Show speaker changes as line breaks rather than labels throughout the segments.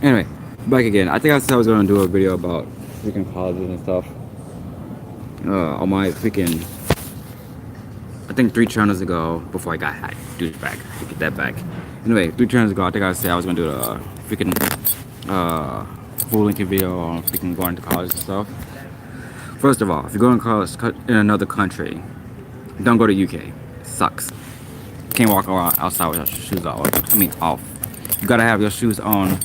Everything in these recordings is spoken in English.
Anyway, back again. I think I said I was gonna do a video about freaking colleges and stuff. On my freaking, I think 3 channels ago, before I got hacked, douchebag, to get that back. Anyway, 3 channels ago, I think I said I was gonna do a freaking full length video on freaking going to college and stuff. First of all, if you're going to college in another country, don't go to UK. It sucks. Can't walk around outside with your shoes off. Off. You gotta have your shoes on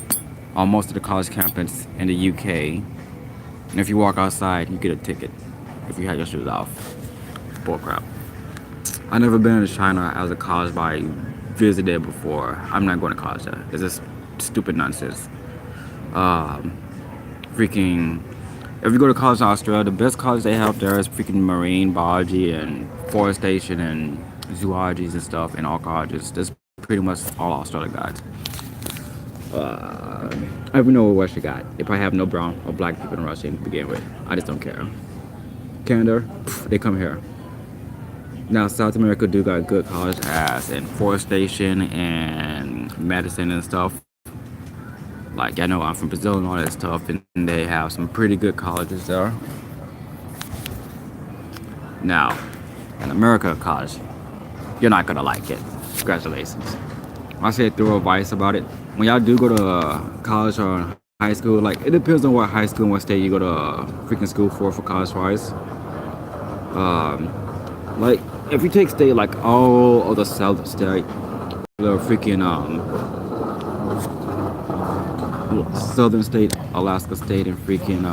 most of the college campus in the UK. And if you walk outside, you get a ticket if you have your shoes off. Bullcrap. I never been to China as a college, but I visited before. I'm not going to college there. It's just stupid nonsense. Um, freaking. If you go to college in Australia, the best college they have there is freaking marine biology and forestation and zoologies and stuff, and all colleges. That's pretty much all Australia got. I don't know what Russia got. They probably have no brown or black people in Russia to begin with. I just don't care. Canada, they come here. Now South America do got good college as in forestation and medicine and stuff. Like I know I'm from Brazil and all that stuff, and they have some pretty good colleges there. Now, in America college, you're not gonna like it. Congratulations. I say through advice about it. When y'all do go to college or high school, like it depends on what high school and what state you go to freaking school for college wise. Like if you take state like all of the south state, the freaking southern state, Alaska state, and freaking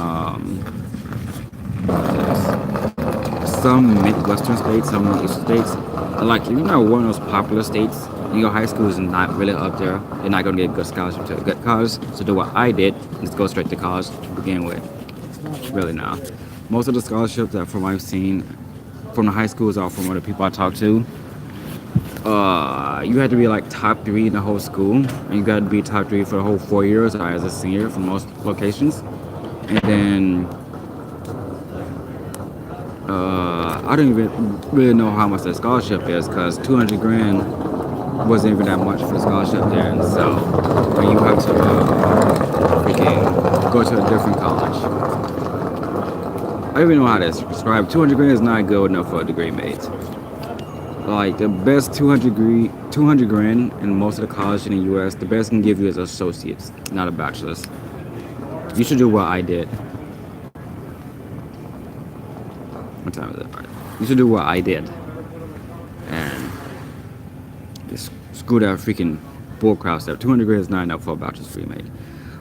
some midwestern states, some eastern states. Like if you're not one of those popular states, your high school is not really up there. You're not gonna get a good scholarship to a good college. So do what I did, just go straight to college to begin with. Really now, most of the scholarships that from I've seen from the high schools or from other people I talk to, you had to be like top three in the whole school, and you got to be top three for the whole 4 years as a senior for most locations. And then I don't even really know how much the scholarship is because 200 grand wasn't even that much for the scholarship there. And so when you have to freaking go to a different college, I don't even know how to describe. 200 grand is not good enough for a degree mate. Like the best 200 grand in most of the college in the U.S. The best can give you is associates, not a bachelor's. You should do what I did. What time is it? Right. You should do what I did, and just screw that freaking bullcrap stuff. 200 grand is not enough for a bachelor's degree mate.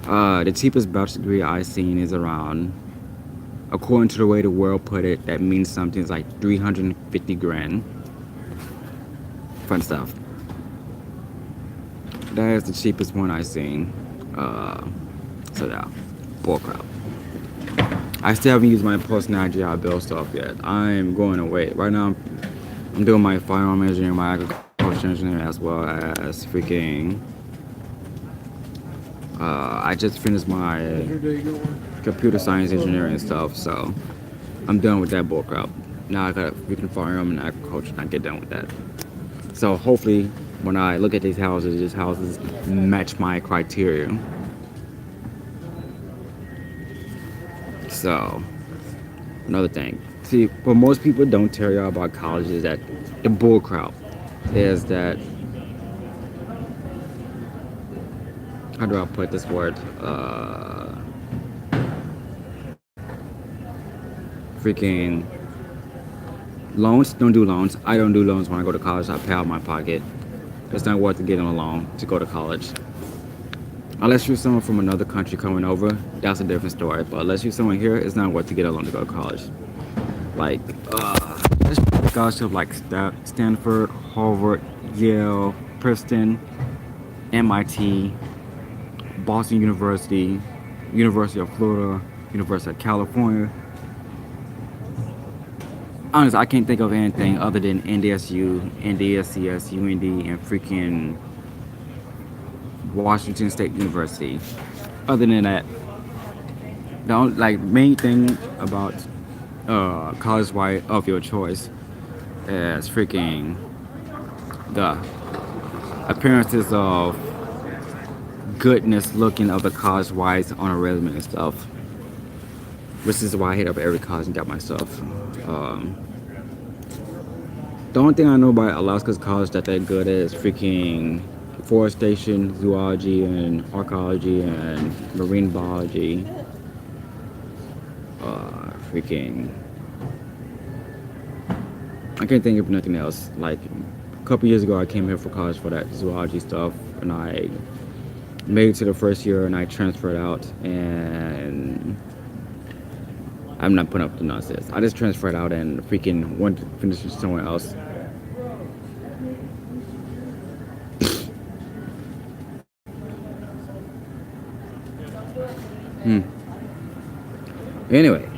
The cheapest bachelor's degree I've seen is around, according to the way the world put it, that means something is like 350 grand. Fun stuff. That is the cheapest one I've seen. So yeah, bullcrap. I still haven't used my post-Nigeria bill stuff yet. I'm going to wait. Right now, I'm doing my firearm engineering, my agriculture engineering, as well as freaking. I just finished my computer science engineering stuff, so I'm done with that bullcrap. Now I got freaking firearm and agriculture, and I get done with that. So hopefully, when I look at these houses match my criteria. So, another thing. See, what most people don't tell you about college is that the bull crowd is that. How do I put this word? Freaking loans. Don't do loans. I don't do loans when I go to college. I pay out of my pocket. It's not worth getting a loan to go to college. Unless you're someone from another country coming over, that's a different story. But unless you're someone here, it's not worth to get a loan to go to college. Like, there's scholarship like Stanford, Harvard, Yale, Princeton, MIT, Boston University, University of Florida, University of California. Honestly, I can't think of anything other than NDSU, NDSCS, UND, and freaking Washington State University. Other than that, the only, main thing about college wide of your choice is freaking the appearances of goodness looking of the college wise on a resume and stuff. Which is why I hit up every college and got myself. Um, the only thing I know about Alaska's college that they're good at is freaking forestation, zoology, and archaeology, and marine biology. Freaking. I can't think of nothing else. Like a couple years ago, I came here for college for that zoology stuff, and I made it to the first year, and I transferred out, and I'm not putting up the nonsense. I just transferred out and freaking went to finish it somewhere else. Hmm. Anyway,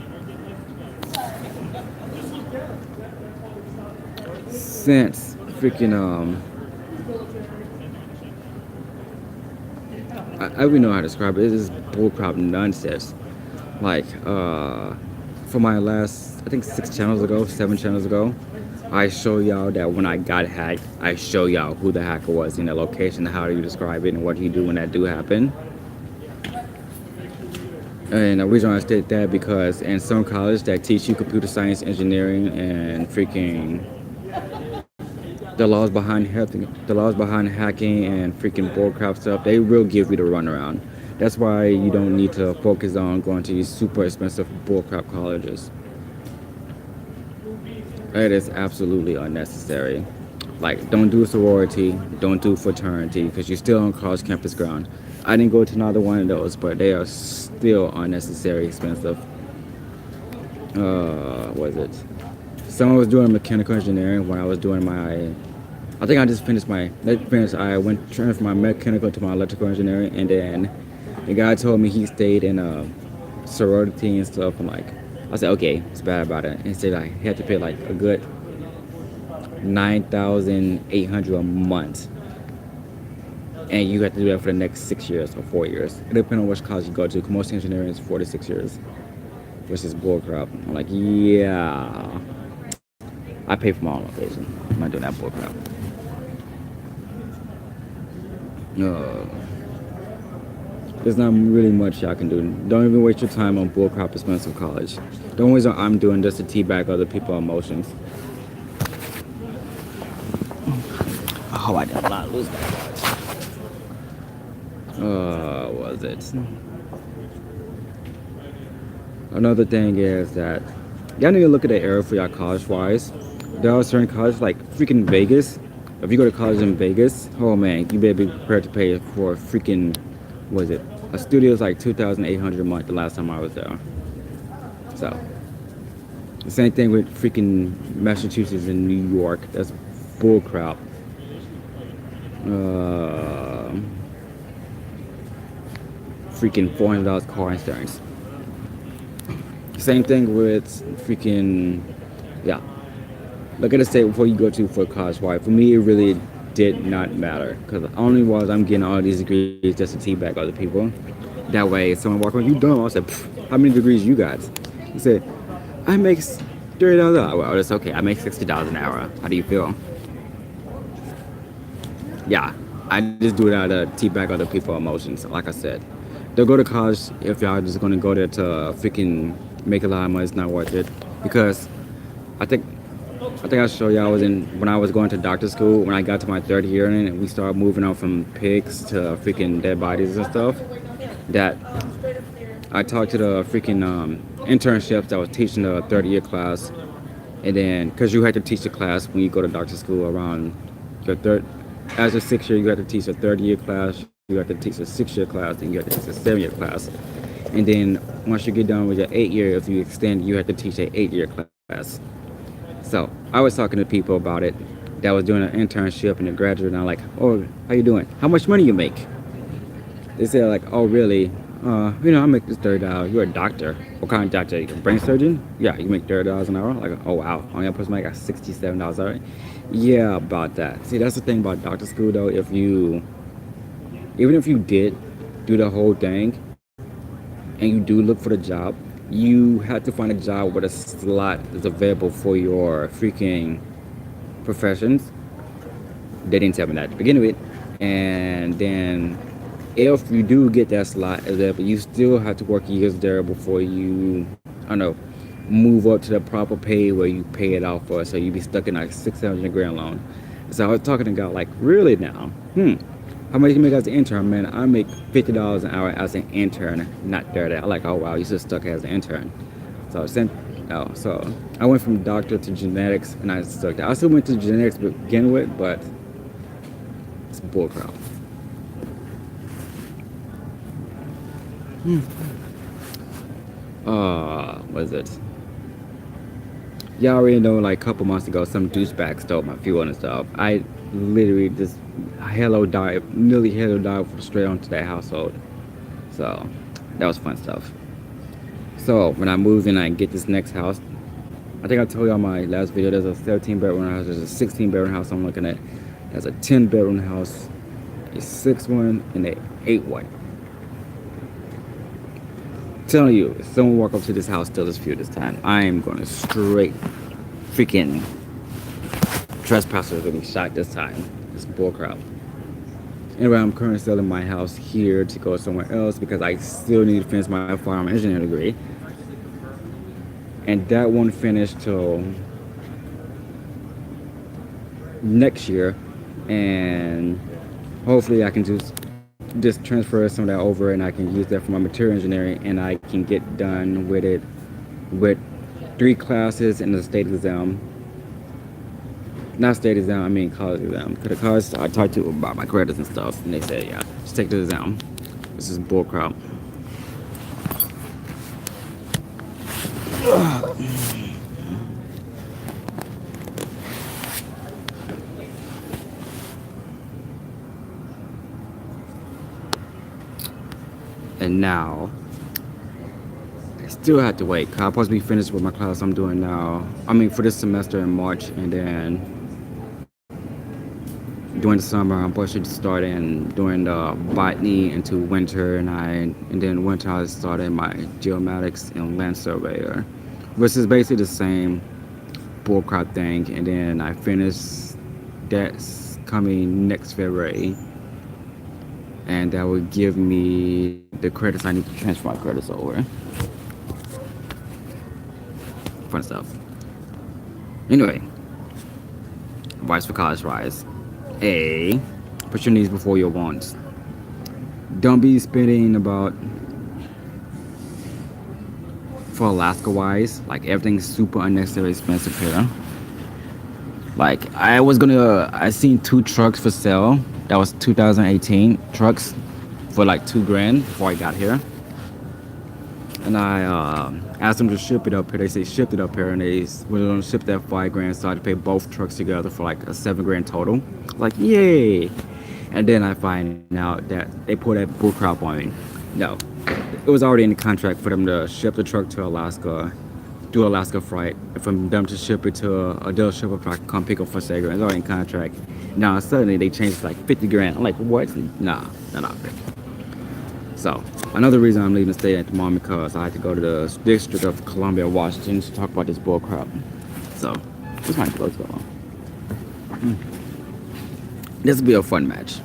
since freaking I don't know how to describe it. It is bullcrap nonsense. Like for my last, I think 6 channels ago, 7 channels ago, I show y'all that when I got hacked, I show y'all who the hacker was in the location, how do you describe it, and what do you do when that do happen. And the reason I state that because in some college that teach you computer science, engineering, and freaking the laws behind hacking and freaking bullcrap stuff, they will give you the runaround. That's why you don't need to focus on going to these super expensive bullcrap colleges. It is absolutely unnecessary. Like, don't do sorority, don't do fraternity, because you're still on college campus ground. I didn't go to another one of those, but they are still unnecessary expensive. What is it? Someone was doing mechanical engineering when I was doing my. I think I just finished I went transferred my mechanical to my electrical engineering, and then the guy told me he stayed in a sorority and stuff. I'm like, I said, okay, it's bad about it. And he said he had to pay like a good 9,800 a month, and you have to do that for the next 6 years or 4 years. It depends on which college you go to. Commercial engineering is 4 to 6 years, which is bullcrap. I'm like, yeah, I pay for my own location. I'm not doing that bullcrap. Uh, there's not really much y'all can do. Don't even waste your time on bullcrap expensive college. The only reason I'm doing just to teabag other people's emotions. Oh, I did not lose that college. Was it? Another thing is that y'all need to look at the area for y'all college wise. There are certain colleges like freaking Vegas. If you go to college in Vegas, oh man, you better be prepared to pay for freaking, what is it? A studio is like 2,800 a month the last time I was there. So, the same thing with freaking Massachusetts and New York. That's bullcrap. Freaking $400 car insurance. Same thing with freaking, yeah. Look at the state before you go to for college. Why? For me, it really did not matter because only was I'm getting all these degrees just to teabag other people. That way, if someone walk around, you dumb. I said, how many degrees you got? He said, I make $30 an hour. Well, it's okay. I make $60 an hour. How do you feel? Yeah, I just do it out of teabag other people's emotions. Like I said, they'll go to college if y'all just gonna go there to freaking make a lot of money. It's not worth it because I think I'll show y'all when I was going to doctor school when I got to my third year in it and we started moving on from pigs to freaking dead bodies and stuff. That I talked to the freaking internships that was teaching the third year class, and then because you had to teach the class when you go to doctor school around your third. As a 6 year, you have to teach a third year class, you have to teach a 6 year class, and you have to teach a 7 year class. And then once you get done with your 8 year, if you extend, you have to teach an 8 year class. So I was talking to people about it that was doing an internship and a graduate, and I'm like, oh, how you doing? How much money you make? They said like, oh, really? I make this $30. You're a doctor. What kind of doctor? You're a brain surgeon? Yeah, you make $30 an hour? Like, oh, wow. Only a person make like $67 an hour. Yeah, about that. See, that's the thing about doctor school, though. Even if you did do the whole thing and you do look for the job, you have to find a job where the slot is available for your freaking professions. They didn't tell me that to begin with. And then if you do get that slot, but you still have to work years there before you, I don't know, move up to the proper pay where you pay it off for. So you be stuck in like 600 grand loan. So I was talking to God like, really now? How much you make as an intern, man? I make $50 an hour as an intern, not there. That like, oh wow, you just stuck as an intern. So sent, oh, so I went from doctor to genetics, and I stuck there. I still went to genetics to begin with, but it's bullcrap. What is it? Y'all already know, like a couple months ago, some douchebag stole my fuel and stuff. I literally just nearly hello died straight onto that household. So that was fun stuff. So when I move in, I get this next house. I think I told y'all my last video. There's a 17 bedroom house. There's a 16 bedroom house I'm looking at. There's a 10 bedroom house, a 6 one, and a 8 one. Telling you, if someone walk up to this house, steal this fuel this time, I am gonna straight freaking trespassers gonna be shot this time. It's bullcrap. Anyway, I'm currently selling my house here to go somewhere else because I still need to finish my firearm engineering degree, and that won't finish till next year. And hopefully, I can just transfer some of that over, and I can use that for my material engineering, and I can get done with it with 3 classes and the state exam. Not state exam, I mean college exam. Because the college, I talked to about my credits and stuff, and they said, yeah, just take the exam. This is bullcrap. And now, I still have to wait. 'Cause I'm supposed to be finished with my class I'm doing now. I mean, for this semester in March, and then during the summer, I'm supposed to start in doing the botany into winter, and then winter I started my geomatics and land surveyor, which is basically the same bullcrap thing. And then I finished that's coming next February, and that would give me the credits I need to transfer my credits over. Fun stuff. Anyway, advice for college rise. A, put your needs before your wants. Don't be spending about, for Alaska wise, like everything's super unnecessary expensive here. Like I seen 2 trucks for sale. That was 2018 trucks for like $2,000 before I got here. And I asked them to ship it up here. They say shipped it up here, and they were gonna ship that $5,000, so I had to pay both trucks together for like a $7,000 total. Like, yay! And then I find out that they put that bullcrap on me. No, it was already in the contract for them to ship the truck to Alaska, do Alaska freight, and for them to ship it to a dealership if I can come pick up for $7,000. It's already in contract. Now suddenly they changed it to like $50,000. I'm like, what? Nah, not fit. So another reason I'm leaving the state at the moment, because I had to go to the District of Columbia, Washington, to talk about this bullcrap. So this might go too long. This will be a fun match.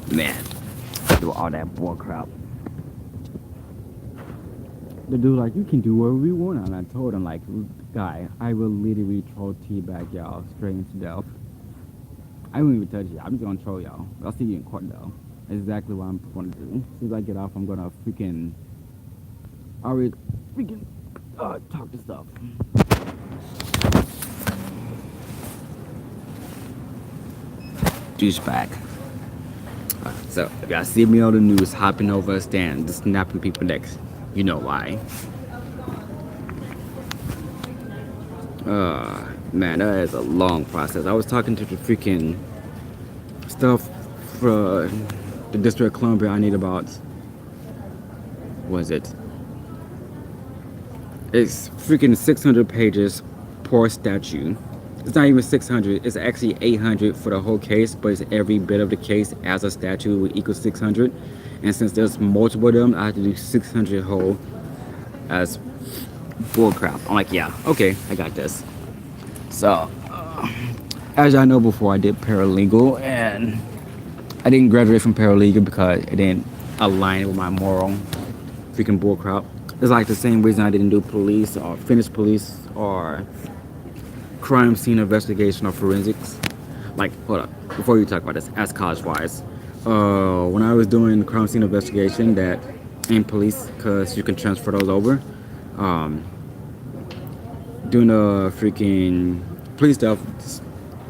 Man, do all that bullcrap. The dude like, you can do whatever we want, and I told him like, guy, I will literally troll teabag y'all straight into death. I won't even touch you. I'm just gonna troll y'all. I'll see you in court though. That's exactly what I'm gonna do. As soon as I get off, I'm gonna freaking already freaking talk to stuff. Douchebag. So if y'all see me on the news hopping over a stand, just snapping people necks, you know why. Man, that is a long process. I was talking to the freaking stuff for the District of Columbia. I need about, what is it? It's freaking 600 pages per statute. It's not even 600. It's actually 800 for the whole case, but it's every bit of the case as a statute would equal 600. And since there's multiple of them, I have to do 600 whole as bullcrap. I'm like, yeah, okay, I got this. So, as y'all know, before I did paralegal, and I didn't graduate from paralegal because it didn't align with my moral freaking bullcrap. It's like the same reason I didn't do police or finish police or crime scene investigation or forensics. Like, hold up, before you talk about this, as college wise, when I was doing crime scene investigation that in police, because you can transfer those over, um, doing the freaking police stuff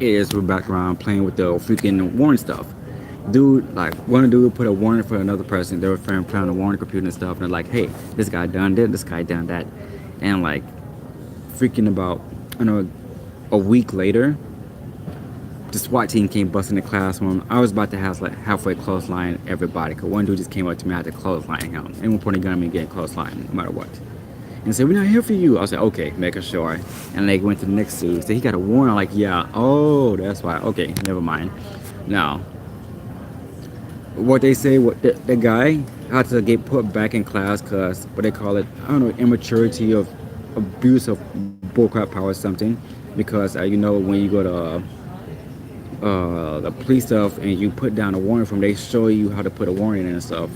is with background playing with the freaking warrant stuff. Dude, like one dude put a warrant for another person. They were playing on the warrant computer and stuff, and they're like, "Hey, this guy done this guy done that," and like freaking about, I know, a week later, the SWAT team came busting the classroom. I was about to have like halfway clothesline everybody, cause one dude just came up to me. I had to clothesline him. Anyone pointing a gun at me, getting clothesline, no matter what. And said, "We're not here for you." I was like, "Okay, making sure." And they went to the next dude. So he got a warrant. I'm like, "Yeah, oh, that's why." Okay, never mind. Now, what they say, what the guy had to get put back in class because what they call it, I don't know, immaturity of abuse of bullcrap power or something. Because you know, when you go to the police stuff and you put down a warrant from, they show you how to put a warrant in and stuff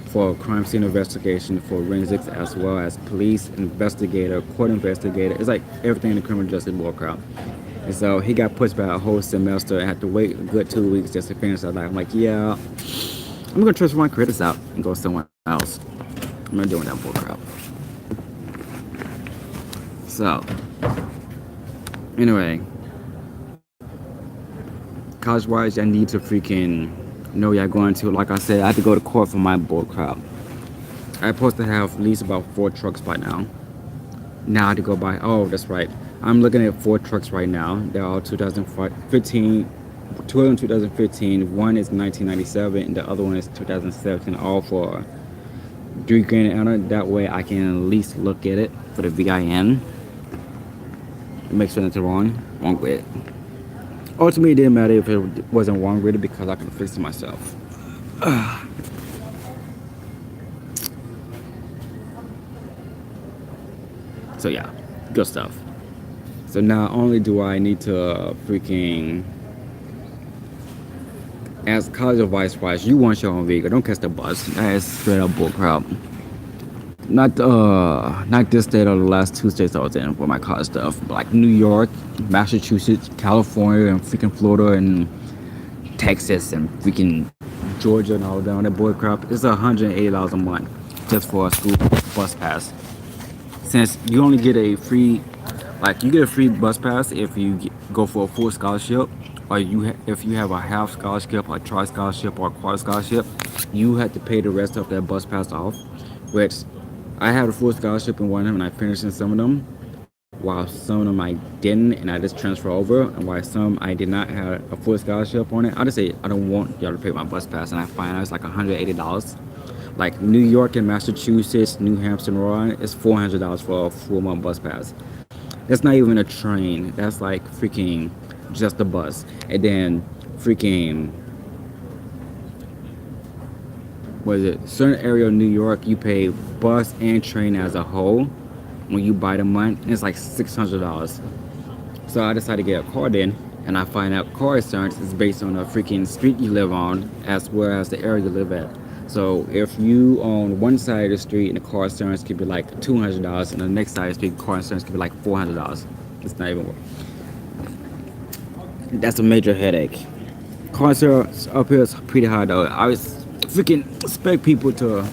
for crime scene investigation, for forensics, as well as police investigator, court investigator. It's like everything in the criminal justice bullcrap. And so he got pushed back a whole semester and had to wait a good 2 weeks just to finish that life. I'm like, yeah, I'm gonna transfer my credits out and go somewhere else. I'm not doing that bullcrap. So, anyway, college wise, I need to freaking know y'all going to. Like I said, I have to go to court for my bullcrap. I'm supposed to have at least about 4 trucks by now. Now I have to go buy. Oh, that's right. I'm looking at 4 trucks right now. They're all 2015. 2 in 2015. One is 1997, and the other one is 2017. All for $3,000 and under. That way, I can at least look at it for the VIN. Make sure nothing's wrong with it. Ultimately, it didn't matter if it wasn't wrong with it because I can fix it myself. So yeah, good stuff. So not only do I need to freaking, as college advice wise, you want your own vehicle. Don't catch the bus. That is straight up bullcrap. Not this state or the last 2 states I was in for my college stuff, but like New York, Massachusetts, California, and freaking Florida, and Texas, and freaking Georgia, and all down that bullcrap. It's $180 a month just for a school bus pass. Since you only get a free, like you get a free bus pass if you go for a full scholarship, or if you have a half scholarship, or a tri scholarship, or a quad scholarship, you have to pay the rest of that bus pass off. Which I had a full scholarship in one of them, and I finished in some of them, while some of them I didn't, and I just transfer over, and while some I did not have a full scholarship on it. I just say I don't want y'all to pay my bus pass, and I find out it's like $180. Like New York and Massachusetts, New Hampshire, and Rhode Island, it's $400 for a full month bus pass. That's not even a train. That's like freaking just a bus. And then freaking, what is it? Certain area of New York, you pay bus and train as a whole when you buy the month. It's like $600. So I decided to get a car then, and I find out car insurance is based on the freaking street you live on as well as the area you live at. So if you on one side of the street and the car insurance could be like $200, and the next side of the street car insurance could be like $400. It's not even worth. That's a major headache. Car insurance up here is pretty high though. I was freaking expect people to,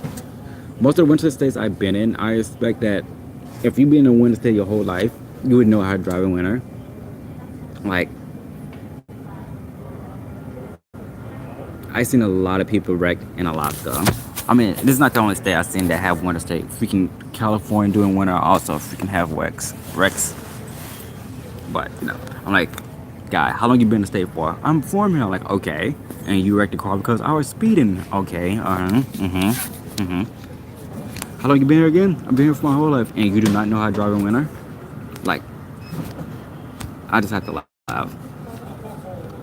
most of the winter states I've been in, I expect that if you've been in a winter state your whole life, you would know how to drive in winter. Like, I've seen a lot of people wreck in Alaska. I mean, this is not the only state I've seen that have winter state. Freaking California doing winter also freaking have wrecks. But, you know, I'm like, guy, how long you been in the state for? I'm from here. Like, okay. And you wrecked the car because I was speeding. Okay. How long you been here again? I've been here for my whole life. And you do not know how to drive in winter? Like, I just have to laugh.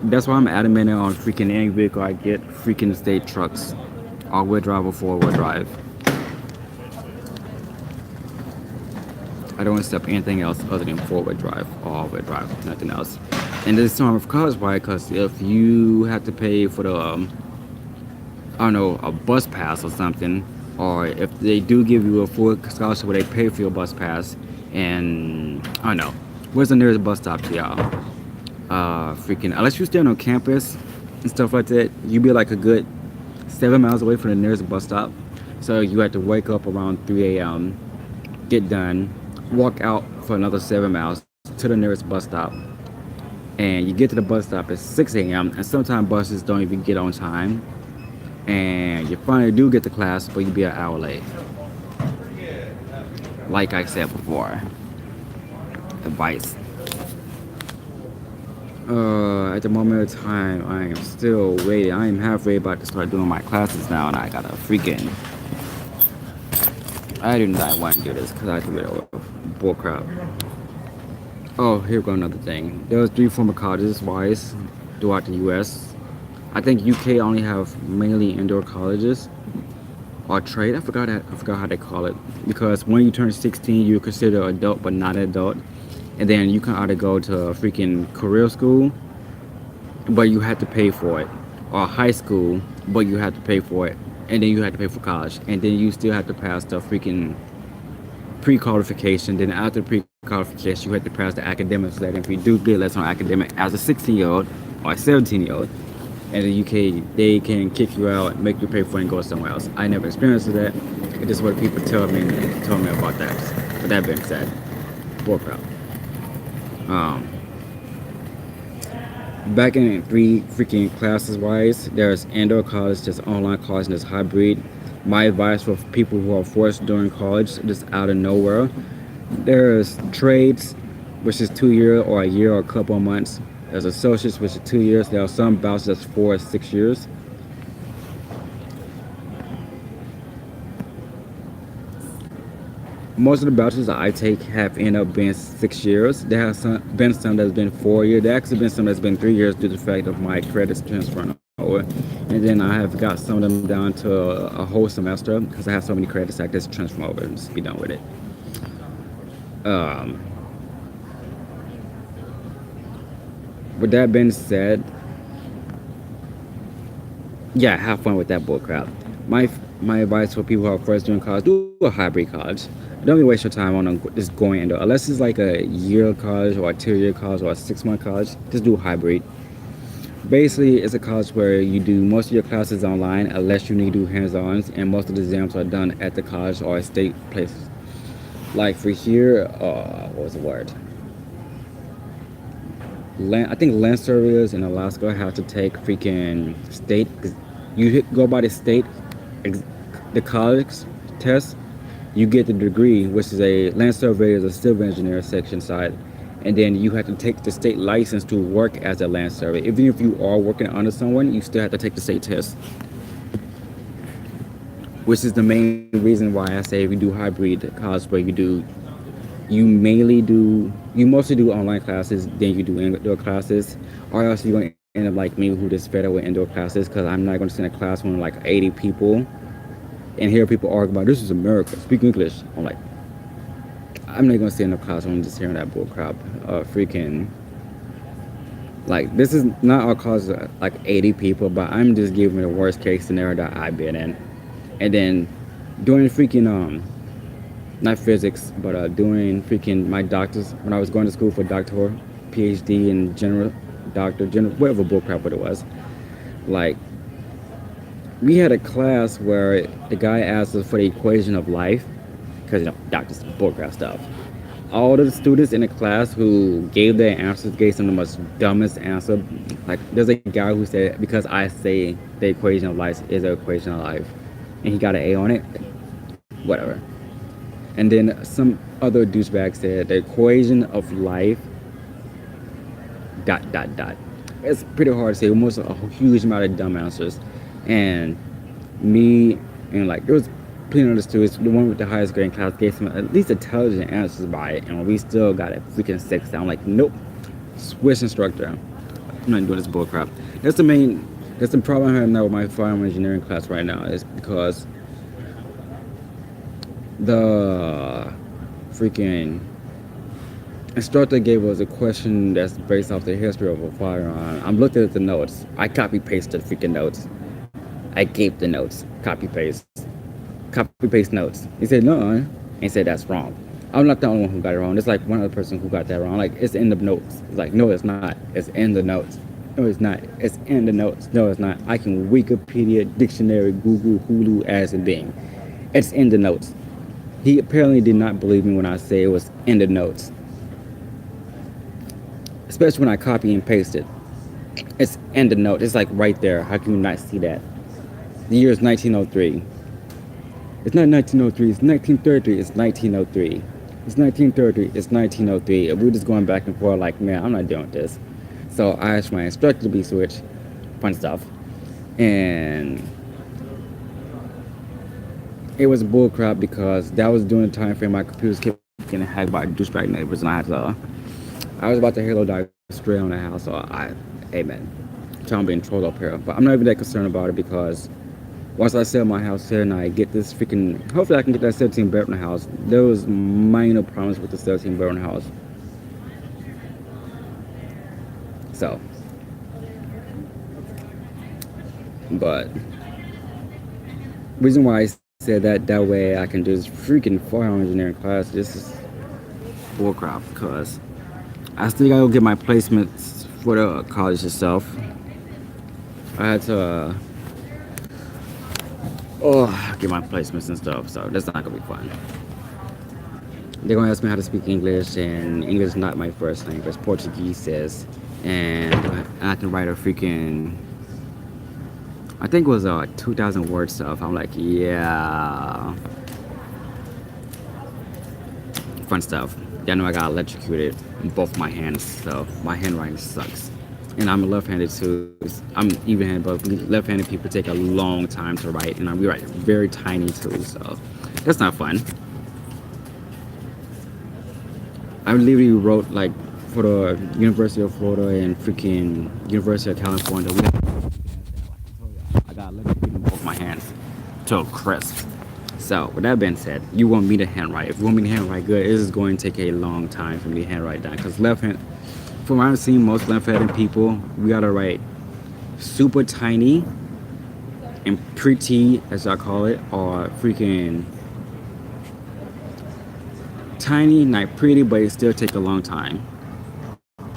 That's why I'm adamant on freaking any vehicle I get, freaking state trucks, all-wheel drive or four-wheel drive. I don't accept anything else other than four-wheel drive or all-wheel drive, nothing else. And this time of cars, why? Because if you have to pay for the I don't know, a bus pass or something, or if they do give you a full scholarship where they pay for your bus pass, and I don't know, where's the nearest bus stop to y'all? Freaking, unless you're staying on campus and stuff like that, you'd be like a good 7 miles away from the nearest bus stop. So you have to wake up around 3 a.m., get done, walk out for another 7 miles to the nearest bus stop, and you get to the bus stop at 6 a.m. And sometimes buses don't even get on time, and you finally do get to class, but you be an hour late. Like I said before, advice. At the moment of time, I am still waiting. I am halfway about to start doing my classes now, and I got a freaking. I do not want to do this because I have to get over bull crap. Oh, here go another thing. There was 3 former colleges wise throughout the U.S. I think UK only have mainly indoor colleges or trade. I forgot how they call it, because when you turn 16, you're considered adult but not adult, and then you can either go to a freaking career school, but you have to pay for it, or high school, but you have to pay for it, and then you have to pay for college, and then you still have to pass the freaking pre-qualification. Then after pre-qualification, you have to pass the academics. That if you do good less on academic as a 16-year-old or a 17-year-old, in the UK, they can kick you out, make you pay for it, and go somewhere else. I never experienced that. It's just what people told me about that. But that being said, bullcrap. Back in 3 freaking classes wise, there's indoor college, there's online college, and there's hybrid. My advice for people who are forced during college, just out of nowhere, there's trades, which is 2 years or a year or a couple of months. There's associates, which is 2 years. There are some bouts that's 4 or 6 years. Most of the bachelors that I take have ended up being 6 years. There have been some that's been 4 years. There actually been some that's been 3 years due to the fact of my credits transferring over. And then I have got some of them down to a whole semester because I have so many credits I just transfer over and just be done with it. With that being said, yeah, have fun with that bullcrap. My advice for people who are first doing college: do a hybrid college. Don't waste your time on just going into, unless it's like a year of college or a 2-year college or a 6-month college. Just do hybrid. Basically, it's a college where you do most of your classes online, unless you need to do hands-ons, and most of the exams are done at the college or at state places. Like for here, what was the word? I think land surveyors in Alaska have to take freaking state. You go by the state, the college test. You get the degree, which is a land surveyor, is a civil engineer section side, and then you have to take the state license to work as a land surveyor. Even if you are working under someone, you still have to take the state test, which is the main reason why I say if you do hybrid college, where you mostly do online classes, then you do indoor classes, or else you're going to end up like me, who just fed up with indoor classes, because I'm not going to sit in a classroom with like 80 people and hear people argue about this is America, speak English. I'm like, I'm not going to sit in a classroom and just hearing that bull crap. Freaking, like, this is not our cause like 80 people, but I'm just giving the worst case scenario that I've been in. And then doing freaking not physics, but doing freaking my doctors, when I was going to school for doctor, PhD in general whatever bullcrap what it was. Like, we had a class where the guy asked us for the equation of life, because doctors bullcrap stuff. All the students in the class who gave their answers gave some of the most dumbest answer. Like, there's a guy who said, because I say the equation of life is the equation of life, and he got an A on it. Whatever. And then some other douchebag said the equation of life ... It's pretty hard to say. Almost a huge amount of dumb answers. And me and like there was plenty of the students, the one with the highest grade in class gave some at least intelligent answers by it, and we still got a freaking 6. I'm like, nope, switch instructor. I'm not doing this bullcrap. That's the problem I have now with my final engineering class right now, is because the freaking instructor gave us a question that's based off the history of a firearm. I'm looking at the notes. I copy pasted the freaking notes. I gave the notes, copy paste notes. He said no, and said that's wrong. I'm not the only one who got it wrong. There's like one other person who got that wrong. Like it's in the notes. It's like no, it's not. It's in the notes. No, it's not. It's in the notes. No, it's not. I can Wikipedia, dictionary, Google, Hulu, as a being. It's in the notes. He apparently did not believe me when I say it was in the notes, especially when I copy and paste it. It's in the note. It's like right there. How can you not see that? The year is 1903. It's not 1903. It's 1930. It's 1903. It's 1930. It's 1903. And we're just going back and forth like, man, I'm not doing this. So I asked my instructor to be switched. Fun stuff. And it was bullcrap because that was during the time frame my computers kept getting hacked by douchebag neighbors, and I was about to Halo die straight on the house. So amen. So I'm being trolled up here, but I'm not even that concerned about it because once I sell my house here and I get this freaking, hopefully I can get that 17 bedroom house. There was minor problems with the 17 bedroom house. So, but reason why I said that way I can do this freaking firearm engineering class, this is bullcrap because I still gotta go get my placements for the college itself. I had to get my placements and stuff, so that's not gonna be fun. They're gonna ask me how to speak English, and English is not my first language. Portuguese is, and I can write a freaking, I think it was 2,000 word stuff. I'm like, yeah, fun stuff. Yeah, I know I got electrocuted in both my hands, so my handwriting sucks. And I'm left-handed too. I'm even-handed, but left-handed people take a long time to write, and we write very tiny too, so that's not fun. I literally wrote like for the University of Florida and freaking University of California. I got electrocuted in both my hands to a crisp. So with that being said, you want me to handwrite. If you want me to handwrite good, it is going to take a long time for me to handwrite down, because left-hand, from what I've seen, most left-handed people, we gotta write super tiny and pretty, as I call it, or freaking tiny, not pretty, but it still take a long time.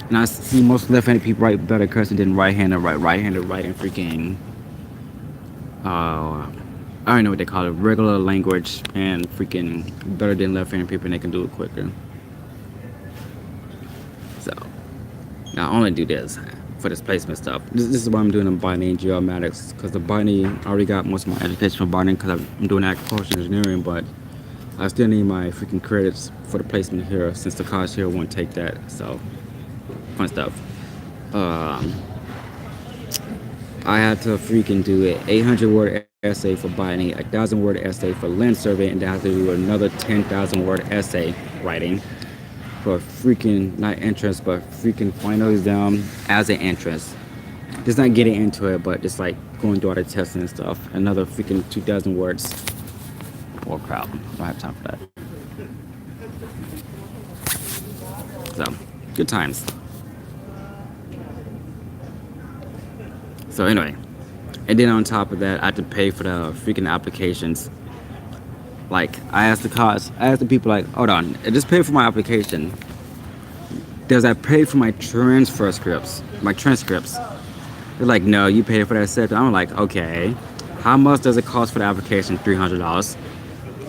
And I see most left-handed people write better cursing than right-handed right-handed writing freaking I don't know what they call it, regular language, and freaking better than left-handed people, and they can do it quicker. So now I only do this for this placement stuff. This is what I'm doing in botany and geomatics, because the botany, I already got most of my education from botany because I'm doing agricultural engineering, but I still need my freaking credits for the placement here since the college here won't take that. So fun stuff. I had to freaking do an 800-word essay for botany, a 1,000-word essay for land survey, and then I have to do another 10,000-word essay writing for freaking, not entrance, but freaking final exam as an entrance. Just not getting into it, but just like going through all the testing and stuff. Another freaking 2,000 words. Or crowd. I don't have time for that. So, good times. So anyway, and then on top of that, I had to pay for the freaking applications. Like, I asked the people, like, hold on, just pay for my application. Does that pay for my transcripts? They're like, no, you pay for that separate. I'm like, okay, how much does it cost for the application? $300.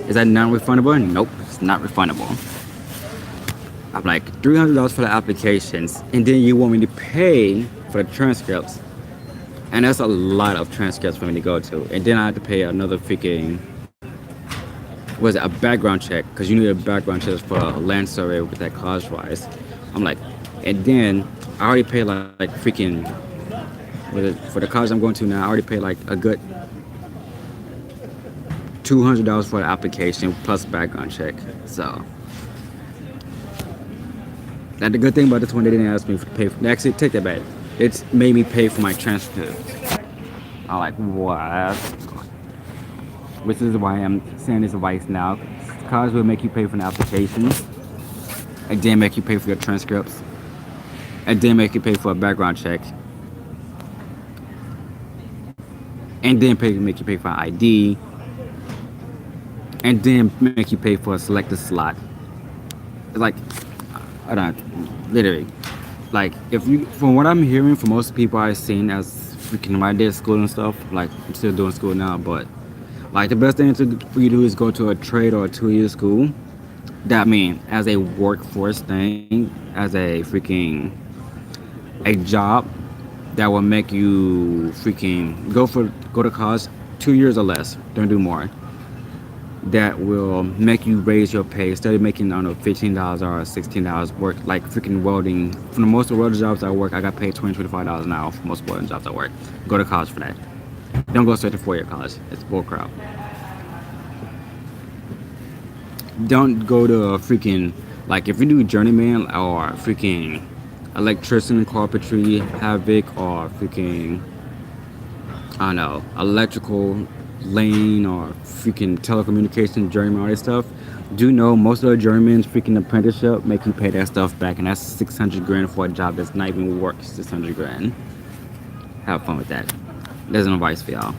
Is that non-refundable? Nope, it's not refundable. I'm like, $300 for the applications, and then you want me to pay for the transcripts. And that's a lot of transcripts for me to go to. And then I had to pay another freaking, a background check, because you need a background check for a land survey with that college-wise. I'm like, and then I already paid like freaking, for the college I'm going to now, I already paid like a good $200 for the application plus background check. So, and the good thing about this one, they didn't ask me to pay for, actually, take that back. It's made me pay for my transcript. I'm like, what? Which is why I'm saying this advice now. College will make you pay for the applications, and then make you pay for your transcripts, and then make you pay for a background check. and then make you pay for ID, and then make you pay for a selected slot. Like, I don't literally. Like, if you, from what I'm hearing from most people I've seen as freaking my day of school and stuff, like I'm still doing school now, but like the best thing for you to do is go to a trade or a 2 year school. That mean as a workforce thing, as a freaking a job that will make you freaking go to college 2 years or less. Don't do more. That will make you raise your pay instead of making, I don't know, $15 or $16 work like freaking welding. For the most of the welding jobs I work, I got paid $25 an hour for most welding jobs I work. Go to college for that. Don't go straight to 4 year college. It's bullcrap. Don't go to a freaking, like if you do journeyman or freaking electrician, carpentry, havoc, or freaking, I don't know, electrical lane or freaking telecommunication journeyman, all this stuff. Do know most of the journeyman's freaking apprenticeship make you pay that stuff back, and that's 600 grand for a job that's not even worth 600 grand. Have fun with that. There's no advice for y'all.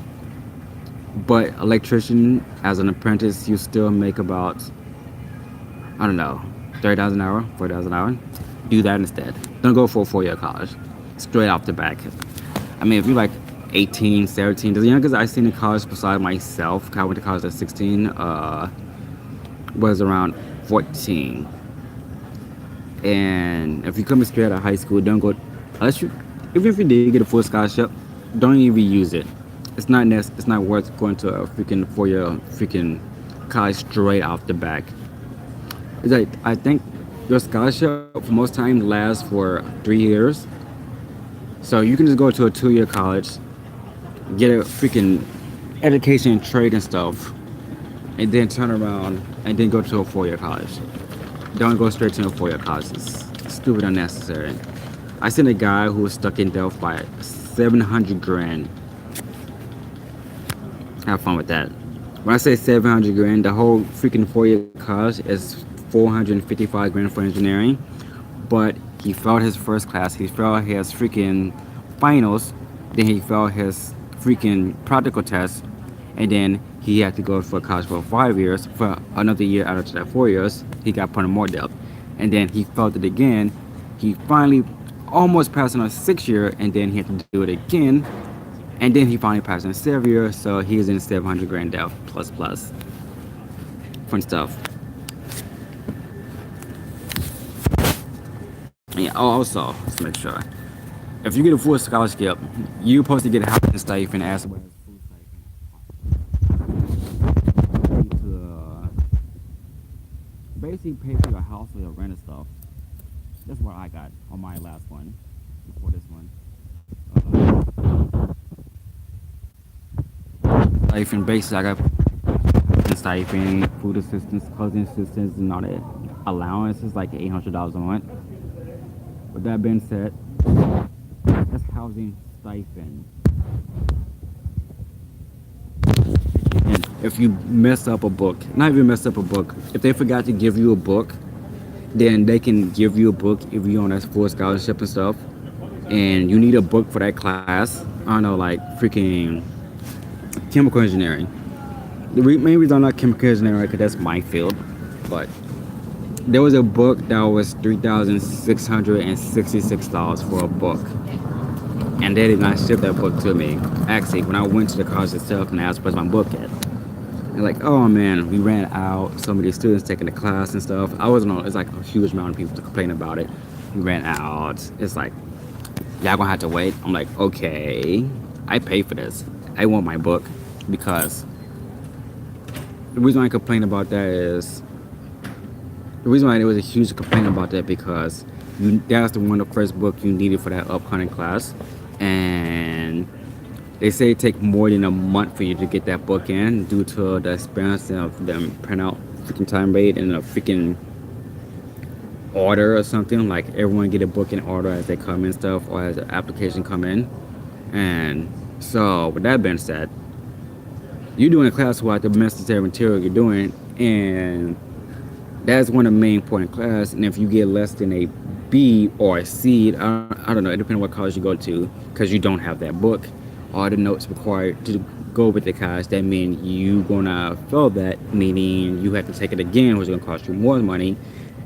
But electrician as an apprentice, you still make about, I don't know, $30 an hour, $40 an hour. Do that instead. Don't go for a 4 year college. Straight off the back. I mean, if you're like 18, 17, the youngest I seen in college besides myself, I went to college at 16, was around 14. And if you come straight out of high school, don't go, unless you, even if you did get a full scholarship, don't even use it. It's not worth going to a freaking 4 year freaking college straight off the back. It's like, I think your scholarship for most times lasts for 3 years. So you can just go to a 2 year college, get a freaking education, trade and stuff, and then turn around and then go to a 4 year college. Don't go straight to a 4 year college. It's stupid, unnecessary. I seen a guy who was stuck in Delft by 700 grand. Have fun with that. When I say 700 grand, the whole freaking 4 year college is 455 grand for engineering. But he failed his first class, he failed his freaking finals, then he failed his freaking practical test, and then he had to go for college for 5 years. For another year out of that 4 years, he got put in more debt. And then he failed it again. He finally almost passed in a 6 year, and then he had to do it again. And then he finally passed in a 7 year, so he's in 700 grand debt plus. Fun stuff. Yeah, also, let's make sure. If you get a full scholarship, you're supposed to get a housing stipend as well as food stipend. To basically pay for your house or your rent and stuff. That's what I got on my last one before this one. Stipend, basically, I got stipend, food assistance, clothing assistance, and all that. Allowance is like $800 a month. With that being said, that's housing stipend. And if you mess up a book, not even mess up a book, if they forgot to give you a book, then they can give you a book if you're on that full scholarship and stuff, and you need a book for that class. I don't know, like freaking chemical engineering. The main reason I'm not chemical engineering, because that's my field, but there was a book that was $3,666 for a book, and they did not ship that book to me. Actually, when I went to the college itself and asked where's my book at, they're like, oh man, we ran out. So many students taking the class and stuff. I wasn't on. It's like a huge amount of people to complain about it. We ran out. It's like, y'all gonna have to wait. I'm like, okay, I paid for this. I want my book, because the reason I complain about that is, the reason why there was a huge complaint about that, because that's the first book you needed for that upcoming class, and they say it take more than a month for you to get that book in due to the expense of them print out freaking time rate and a freaking order or something. Like everyone get a book in order as they come in stuff, or as the application come in. And so with that being said, you're doing a class without the necessary material you're doing, and that's one of the main important class. And if you get less than a B or a C, I don't know, it depends on what college you go to, because you don't have that book, all the notes required to go with the class. That means you gonna fail that, meaning you have to take it again, which is gonna cost you more money,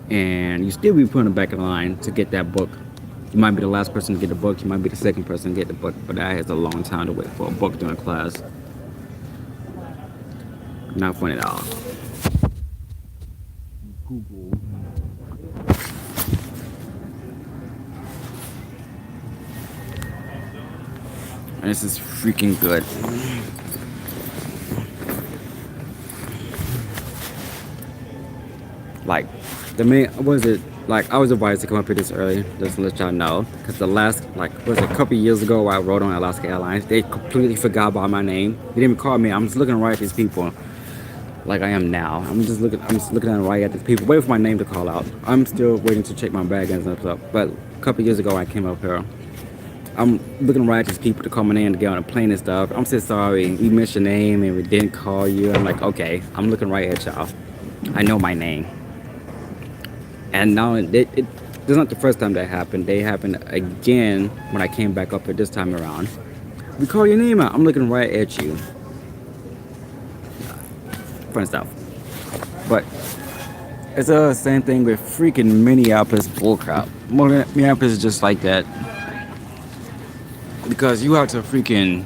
and you still be putting it back in line to get that book. You might be the last person to get the book. You might be the second person to get the book, but that is a long time to wait for a book during class. Not fun at all. Google. And this is freaking good. Like, the main, was it, like, I was advised to come up here this early, just to let y'all know. Because the last, like, was it a couple years ago I rode on Alaska Airlines, they completely forgot about my name. They didn't even call me. I'm just looking right at these people, like I am now. I'm just looking at right at these people, waiting for my name to call out. I'm still waiting to check my bag and stuff. But a couple years ago I came up here. I'm looking right at these people to call my name to get on a plane and stuff. I'm so sorry, we missed your name and we didn't call you. I'm like, okay, I'm looking right at y'all. I know my name. And now this is not the first time that happened. They happened again when I came back up here this time around. We call your name out. I'm looking right at you. Fun stuff. But it's the same thing with freaking Minneapolis bullcrap. Minneapolis is just like that. Because you have to freaking,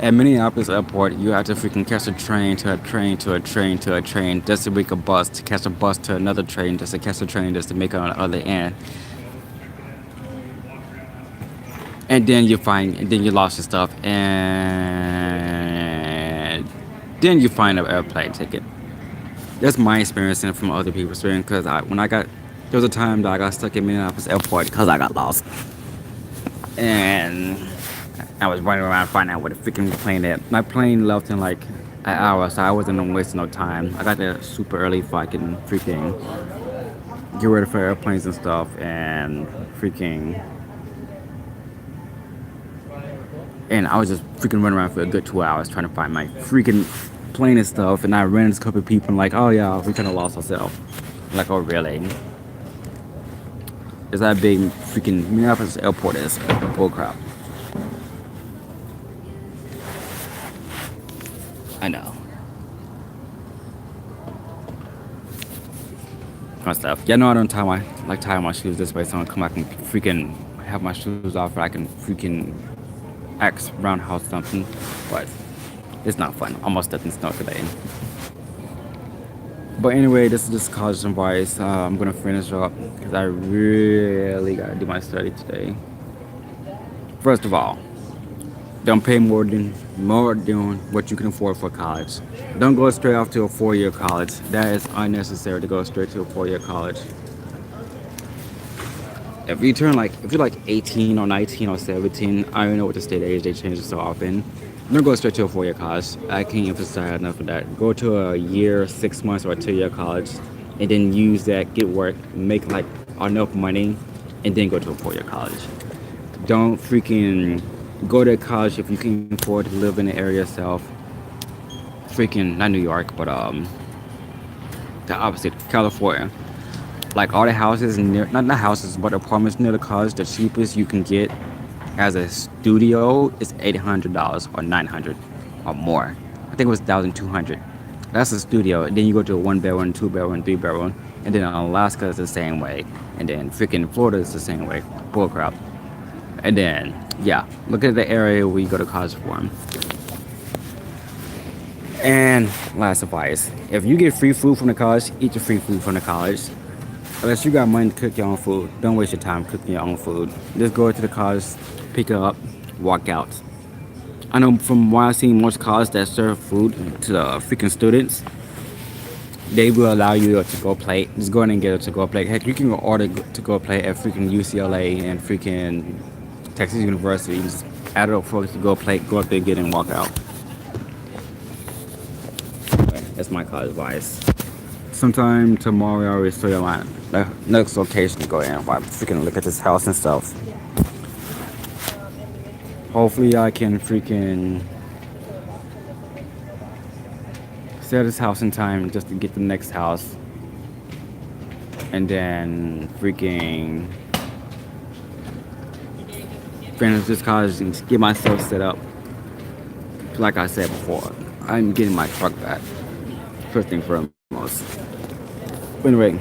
at Minneapolis airport, you have to freaking catch a train to a train to a train to a train just to make a bus, to catch a bus to another train, just to catch a train, just to make it on the other end. And then you lost your stuff, and then you find an airplane ticket. That's my experience and from other people's experience, because there was a time that I got stuck in Minneapolis airport because I got lost. And I was running around finding out where the freaking plane at. My plane left in like an hour, so I wasn't wasting no time. I got there super early so I can freaking get ready for airplanes and stuff, and I was just freaking running around for a good 2 hours trying to find my freaking plane and stuff. And I ran into a couple of people and like, oh yeah, we kind of lost ourselves. Like, oh really? Is that big freaking Minneapolis airport is bullcrap. I know. Kind of stuff. Yeah, no, I don't tie my shoes this way, so I can come back and freaking have my shoes off, or I can freaking axe roundhouse something. But it's not fun. Almost nothing snow today. But anyway, this is just college advice. I'm gonna finish up because I really gotta do my study today. First of all, don't pay more than what you can afford for college. Don't go straight off to a 4-year college. That is unnecessary to go straight to a 4-year college. If you're like 18 or 19 or 17, I don't know what the state age, they change it so often. Don't go straight to a 4-year college. I can't emphasize enough of that. Go to a year, 6 months, or a 2-year college, and then use that, get work, make like enough money, and then go to a 4-year college. Don't freaking go to college if you can afford to live in the area yourself. Freaking not New York, but the opposite, California. Like all the houses near, not houses, but apartments near the college, the cheapest you can get as a studio is $800 or $900 or more. I think it was $1,200. That's a studio. And then you go to a 1-bedroom, 2-bedroom, 3-bedroom, and then Alaska is the same way, and then freaking Florida is the same way. Bullcrap. And then yeah, look at the area where you go to college for. And last advice: if you get free food from the college, eat your free food from the college. Unless you got money to cook your own food, don't waste your time cooking your own food. Just go to the college, pick it up, walk out. I know from what I've seen, most colleges that serve food to the freaking students, they will allow you to go plate. Just go in and get a to-go plate. Heck, you can order to-go plate at freaking UCLA and freaking Texas University. Just add it up for a to-go plate, go up there, get it, and walk out. That's my college advice. Sometime tomorrow I will show you my next location to go in while I freaking look at this house and stuff. Hopefully I can freaking sell this house in time just to get the next house. And then freaking finish this college and get myself set up. Like I said before, I'm getting my truck back. First thing foremost. But anyway,